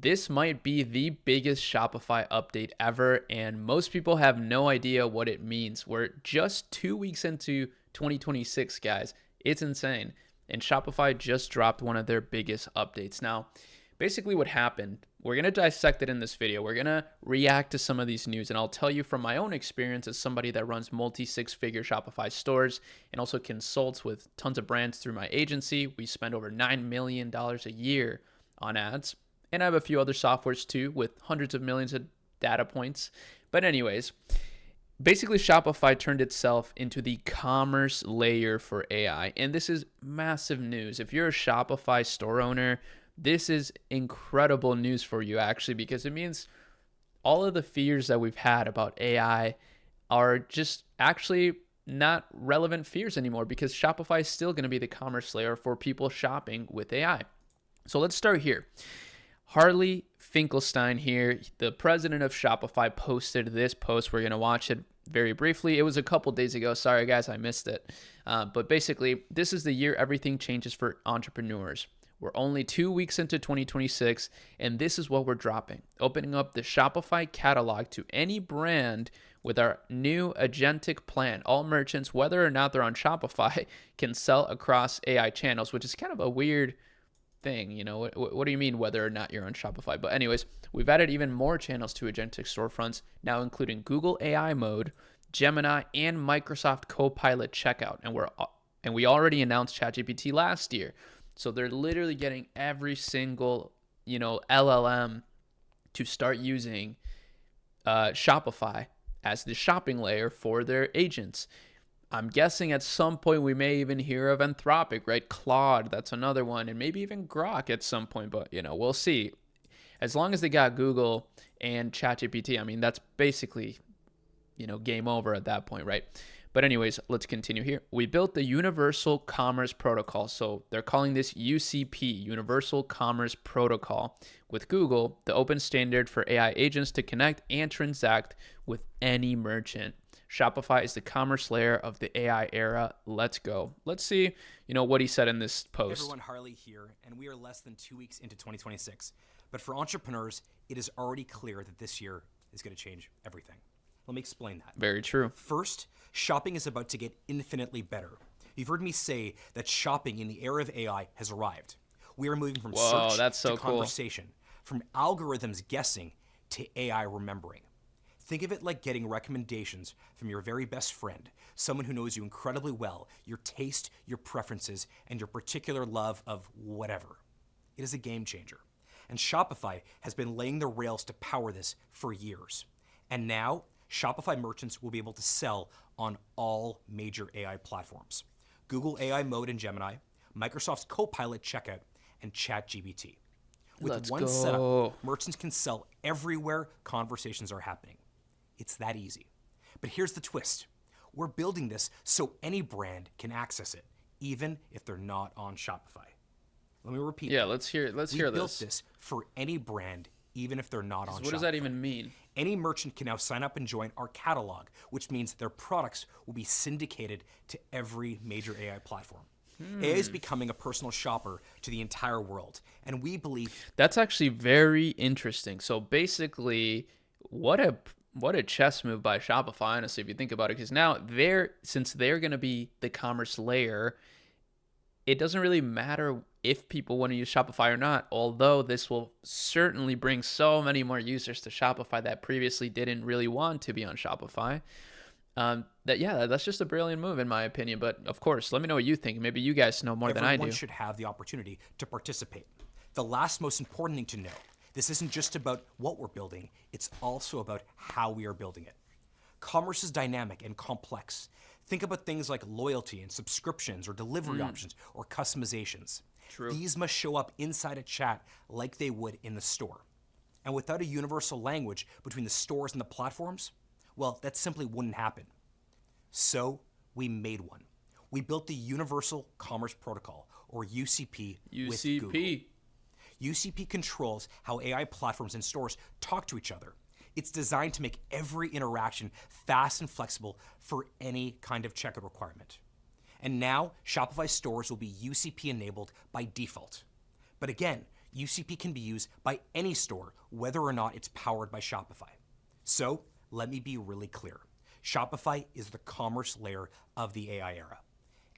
This might be the biggest Shopify update ever, and most people have no idea what it means. We're just 2 weeks into 2026, guys. It's insane. And Shopify just dropped one of their biggest updates. Now, basically what happened, we're going to dissect it in this video. We're going to react to some of these news, and I'll tell you from my own experience as somebody that runs multi-six-figure Shopify stores and also consults with tons of brands through my agency. We spend over $9 million a year on ads. And I have a few other softwares too with hundreds of millions of data points. But anyways, basically Shopify turned itself into the commerce layer for AI. And this is massive news. If you're a Shopify store owner, this is incredible news for you actually, because it means all of the fears that we've had about AI are just actually not relevant fears anymore, because Shopify is still going to be the commerce layer for people shopping with AI. So let's start here. Harley Finkelstein here, the president of Shopify, posted this post. We're going to watch it very briefly. It was a couple days ago. Sorry, guys, I missed it. But basically, this is the year everything changes for entrepreneurs. We're only 2 weeks into 2026, and this is what we're dropping. Opening up the Shopify catalog to any brand with our new Agentic plan. All merchants, whether or not they're on Shopify, can sell across AI channels, which is kind of a weird thing. You know, what do you mean whether or not you're on Shopify? But anyways, we've added even more channels to Agentic storefronts, now including Google AI mode, Gemini, and Microsoft Copilot checkout. And we already announced ChatGPT last year. So they're literally getting every single, LLM to start using Shopify as the shopping layer for their agents. I'm guessing at some point we may even hear of Anthropic, right? Claude, that's another one, and maybe even Grok at some point, but we'll see. As long as they got Google and ChatGPT, I mean, that's basically, game over at that point, right? But anyways, let's continue here. We built the Universal Commerce Protocol. So they're calling this UCP, Universal Commerce Protocol, with Google, the open standard for AI agents to connect and transact with any merchant. Shopify is the commerce layer of the AI era. Let's go. Let's see, what he said in this post. Everyone, Harley here, and we are less than 2 weeks into 2026. But for entrepreneurs, it is already clear that this year is going to change everything. Let me explain that. Very true. First, shopping is about to get infinitely better. You've heard me say that shopping in the era of AI has arrived. We are moving from search to conversation, from algorithms guessing to AI remembering. Think of it like getting recommendations from your very best friend, someone who knows you incredibly well, your taste, your preferences, and your particular love of whatever. It is a game changer. And Shopify has been laying the rails to power this for years. And now, Shopify merchants will be able to sell on all major AI platforms: Google AI Mode and Gemini, Microsoft's Copilot checkout, and ChatGPT. With one setup, merchants can sell everywhere conversations are happening. It's that easy. But here's the twist. We're building this so any brand can access it, even if they're not on Shopify. Let me repeat. Yeah, let's hear this. We built this for any brand, even if they're not on Shopify. What does that even mean? Any merchant can now sign up and join our catalog, which means their products will be syndicated to every major AI platform. AI is becoming a personal shopper to the entire world, and we believe... That's actually very interesting. So basically, what a chess move by Shopify, honestly, if you think about it, because now since they're going to be the commerce layer, it doesn't really matter if people want to use Shopify or not, although this will certainly bring so many more users to Shopify that previously didn't really want to be on Shopify. That's just a brilliant move in my opinion. But of course, let me know what you think. Maybe you guys know more than I do. Everyone should have the opportunity to participate. The last most important thing to know, this isn't just about what we're building, it's also about how we are building it. Commerce is dynamic and complex. Think about things like loyalty and subscriptions or delivery options or customizations. True. These must show up inside a chat like they would in the store. And without a universal language between the stores and the platforms, well, that simply wouldn't happen. So we made one. We built the Universal Commerce Protocol, or UCP, with Google. UCP controls how AI platforms and stores talk to each other. It's designed to make every interaction fast and flexible for any kind of checkout requirement. And now, Shopify stores will be UCP enabled by default. But again, UCP can be used by any store, whether or not it's powered by Shopify. So let me be really clear. Shopify is the commerce layer of the AI era.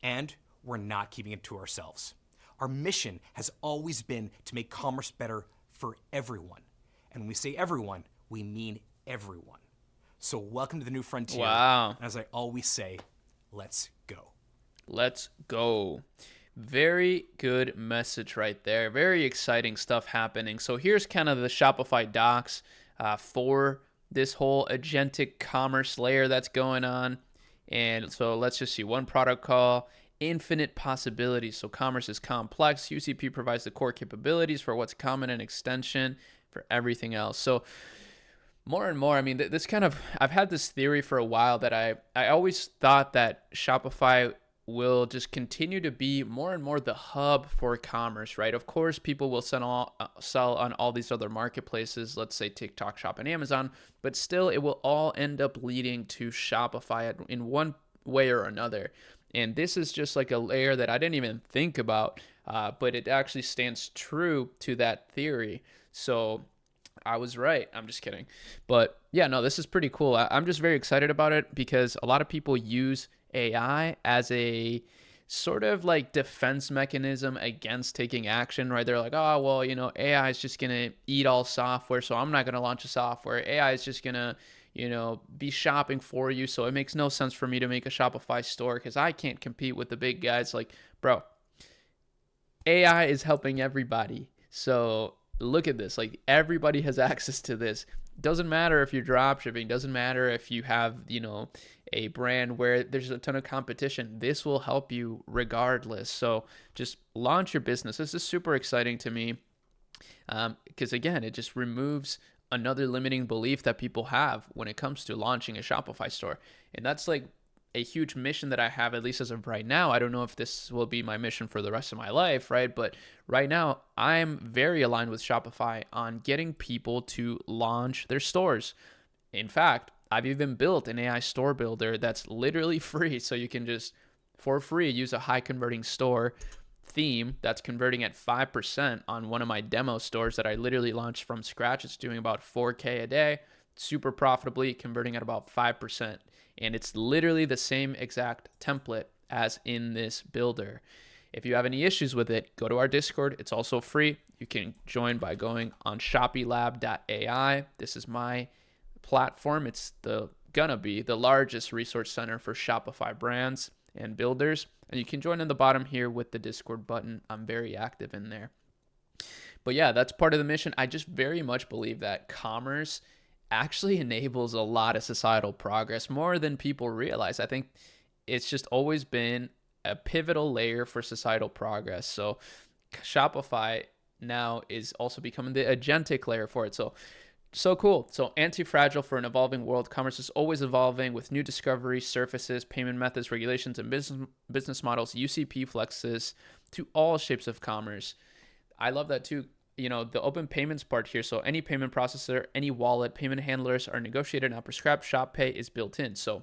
And we're not keeping it to ourselves. Our mission has always been to make commerce better for everyone. And when we say everyone, we mean everyone. So welcome to the new frontier. Wow. And as I always say, let's go. Let's go. Very good message right there. Very exciting stuff happening. So here's kind of the Shopify docs for this whole agentic commerce layer that's going on. And so let's just see one product call, infinite possibilities. So commerce is complex. UCP provides the core capabilities for what's common and extension for everything else. So more and more, I mean, this kind of, I've had this theory for a while that I always thought that Shopify will just continue to be more and more the hub for commerce, right? Of course, people will sell on all these other marketplaces, let's say TikTok Shop and Amazon, but still it will all end up leading to Shopify in one way or another. And this is just like a layer that I didn't even think about, but it actually stands true to that theory. So I was right. I'm just kidding. But yeah, no, this is pretty cool. I'm just very excited about it because a lot of people use AI as a sort of like defense mechanism against taking action, right? They're like, oh, well, AI is just going to eat all software, so I'm not going to launch a software. AI is just going to, be shopping for you, so it makes no sense for me to make a Shopify store because I can't compete with the big guys. Like, bro, AI is helping everybody. So look at this. Like, everybody has access to this. Doesn't matter if you're dropshipping. Doesn't matter if you have, a brand where there's a ton of competition. This will help you regardless. So just launch your business. This is super exciting to me because, again, it just removes another limiting belief that people have when it comes to launching a Shopify store. And that's like a huge mission that I have, at least as of right now. I don't know if this will be my mission for the rest of my life, right? But right now, I'm very aligned with Shopify on getting people to launch their stores. In fact, I've even built an AI store builder that's literally free. So you can just, for free, use a high converting store theme that's converting at 5% on one of my demo stores that I literally launched from scratch. It's doing about 4K a day, super profitably, converting at about 5%. And it's literally the same exact template as in this builder. If you have any issues with it, go to our Discord. It's also free. You can join by going on shopilab.ai. This is my platform. It's gonna be the largest resource center for Shopify brands and builders. And you can join in the bottom here with the Discord button. I'm very active in there. But yeah, that's part of the mission. I just very much believe that commerce actually enables a lot of societal progress, more than people realize. I think it's just always been a pivotal layer for societal progress. So Shopify now is also becoming the agentic layer for it. So cool. So anti-fragile for an evolving world. Commerce is always evolving with new discoveries, surfaces, payment methods, regulations, and business models. UCP flexes to all shapes of commerce. I love that too. The open payments part here. So any payment processor, any wallet, payment handlers are negotiated, not prescribed. Shop Pay is built in. So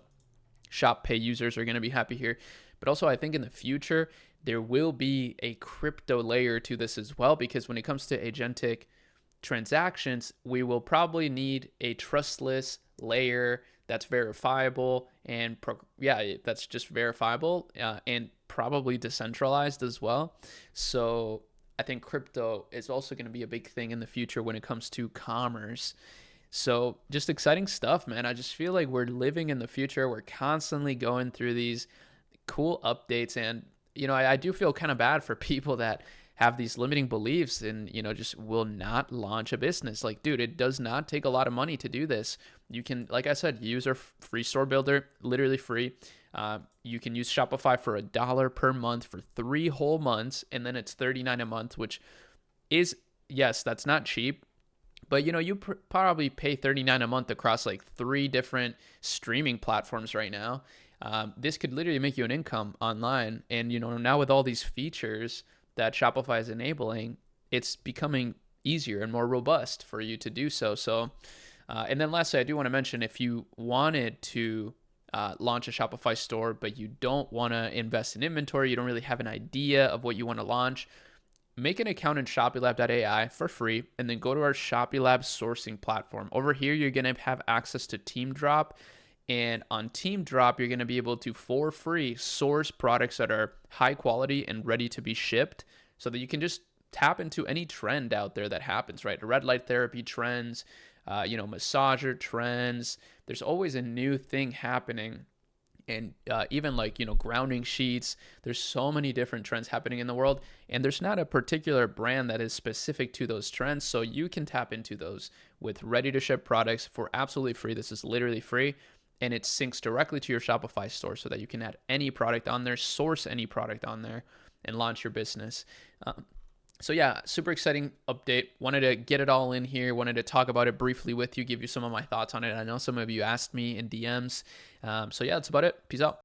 Shop Pay users are going to be happy here. But also, I think in the future, there will be a crypto layer to this as well, because when it comes to agentic transactions, we will probably need a trustless layer that's verifiable and that's just verifiable and probably decentralized as well. So I think crypto is also going to be a big thing in the future when it comes to commerce. So just exciting stuff, man. I just feel like we're living in the future. We're constantly going through these cool updates, and I do feel kind of bad for people that have these limiting beliefs and, just will not launch a business. Like, dude, it does not take a lot of money to do this. You can, like I said, use our free store builder, literally free. You can use Shopify for $1 per month for 3 whole months. And then it's $39 a month, which is, yes, that's not cheap. But, you probably pay $39 a month across like 3 different streaming platforms right now. This could literally make you an income online. And, now with all these features that Shopify is enabling, it's becoming easier and more robust for you to do so. And then lastly, I do want to mention, if you wanted to launch a Shopify store, but you don't want to invest in inventory, you don't really have an idea of what you want to launch, make an account in ShoppyLab.ai for free, and then go to our ShoppyLab sourcing platform. Over here, you're going to have access to Team Drop. And on Team Drop, you're going to be able to, for free, source products that are high quality and ready to be shipped so that you can just tap into any trend out there that happens, right? Red light therapy trends, massager trends. There's always a new thing happening. And even like, grounding sheets. There's so many different trends happening in the world. And there's not a particular brand that is specific to those trends. So you can tap into those with ready to ship products for absolutely free. This is literally free. And it syncs directly to your Shopify store so that you can add any product on there, source any product on there, and launch your business. So yeah, super exciting update. Wanted to get it all in here. Wanted to talk about it briefly with you, give you some of my thoughts on it. I know some of you asked me in DMs. So yeah, that's about it. Peace out.